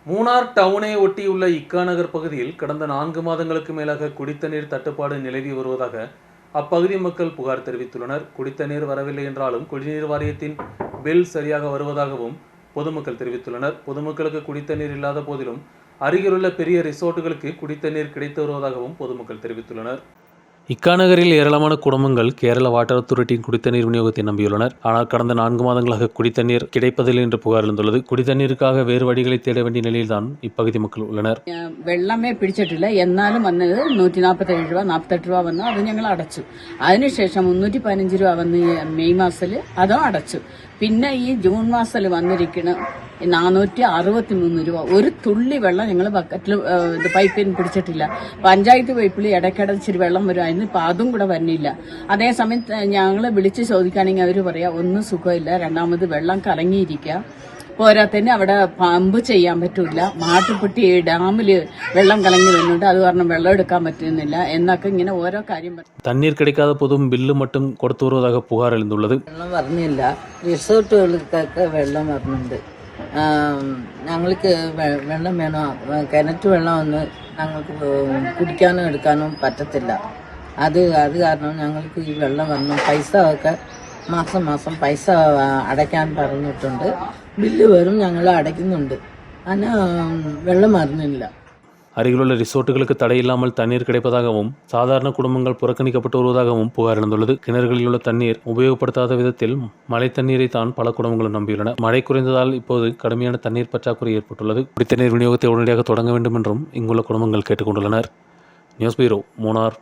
மூணார் டவுனை ஒட்டியுள்ள இக்கா நகர் பகுதியில் கடந்த 4 மாதங்களுக்கு மேலாக குடித்தண்ணீர் தட்டுப்பாடு நிலவி வருவதாக அப்பகுதி மக்கள் புகார் தெரிவித்துள்ளனர். குடித்தண்ணீர் வரவில்லை என்றாலும் குடிநீர் வாரியத்தின் பில் சரியாக வருவதாகவும் பொதுமக்கள் தெரிவித்துள்ளனர். பொதுமக்களுக்கு குடித்தண்ணீர் இல்லாத போதிலும் அருகிலுள்ள பெரிய ரிசோர்ட்டுகளுக்கு குடித்தண்ணீர் கிடைத்து வருவதாகவும் பொதுமக்கள் தெரிவித்துள்ளனர். இக்கா நகரில் ஏராளமான குடும்பங்கள் கேரள வாட்டர் அத்தாரிட்டியின் குடித்தண்ணீர் விநியோகத்தை நம்பியுள்ளனர். ஆனால் கடந்த 4 மாதங்களாக குடித்தண்ணீர் கிடைப்பதில்லை என்று புகார் எழுந்துள்ளது. குடித்தண்ணீருக்காக வேறு வழிகளை தேட வேண்டிய நிலையில்தான் இப்பகுதி மக்கள் உள்ளனர். വെള്ളമേ പിടിച്ചിട്ടില്ല. എന്നാലും വന്നത് 147 രൂപ 48 രൂപ വന്നു. അത് ഞങ്ങൾ അടച്ചു. അതിനുശേഷം 315 രൂപ വന്ന് മെയ് മാസത്തിൽ അതും അടച്ചു. പിന്നെ ഈ ജൂൺ മാസത്തിൽ വന്നിരിക്കുന്ന 463 രൂപ. ഒരു തുള്ളി വെള്ളം ഞങ്ങൾ ബക്കറ്റിൽ പൈപ്പിൽ പിടിച്ചിട്ടില്ല. പഞ്ചായത്ത് പൈപ്പിൽ ഇടയ്ക്കിടച്ചിരി വെള്ളം വരും. അതിന് ഇപ്പം അതും കൂടെ വരുന്നില്ല. അതേസമയം ഞങ്ങൾ വിളിച്ച് ചോദിക്കുകയാണെങ്കിൽ അവർ പറയാം ഒന്നും സുഖമില്ല, രണ്ടാമത് വെള്ളം കലങ്ങിയിരിക്കുക, പോരാത്തന്നെ അവിടെ പമ്പ് ചെയ്യാൻ പറ്റൂല, മാട്ടുപ്പെട്ടി ഡാമിൽ വെള്ളം കലങ്ങി വരുന്നുണ്ട്, അത് കാരണം വെള്ളം എടുക്കാൻ പറ്റുന്നില്ല എന്നൊക്കെ ഇങ്ങനെ ഓരോ കാര്യം தண்ணீர் கிடைக்காத போதும் பில்லு மட்டும் கொடுத்து வருவதாக புகார் எழுந்துள்ளது. വെള്ളം വരുന്നില്ല. റിസോർട്ടുകൾക്കൊക്കെ വെള്ളം വരുന്നുണ്ട്. ഞങ്ങൾക്ക് വെള്ളം വേണം. കിണറ്റ് വെള്ളമൊന്നും ഞങ്ങൾക്ക് കുടിക്കാനും എടുക്കാനും പറ്റത്തില്ല. അത് കാരണം ഞങ്ങൾക്ക് ഈ വെള്ളം വരണം. പൈസ ഒക്കെ മാസം പൈസ അടയ്ക്കാൻ പറഞ്ഞിട്ടുണ്ട്. ബില്ല് വരും, ഞങ്ങൾ അടയ്ക്കുന്നുണ്ട്. അതിന് വെള്ളം വരുന്നില്ല. அருகிலுள்ள ரிசோர்ட்டுகளுக்கு தடையில்லாமல் தண்ணீர் கிடைப்பதாகவும் சாதாரண குடும்பங்கள் புறக்கணிக்கப்பட்டு வருவதாகவும் புகார் எழுந்துள்ளது. கிணறுகளில் உள்ள தண்ணீர் உபயோகப்படுத்தாத விதத்தில் மழை தண்ணீரை தான் பல குடும்பங்களும் நம்பியுள்ளன. மழை குறைந்ததால் இப்போது கடுமையான தண்ணீர் பற்றாக்குறை ஏற்பட்டுள்ளது. குடித்தண்ணீர் விநியோகத்தை உடனடியாக தொடங்க வேண்டும் என்றும் இங்குள்ள குடும்பங்கள் கேட்டுக்கொண்டுள்ளனர். நியூஸ் பீரோ, மூணார்.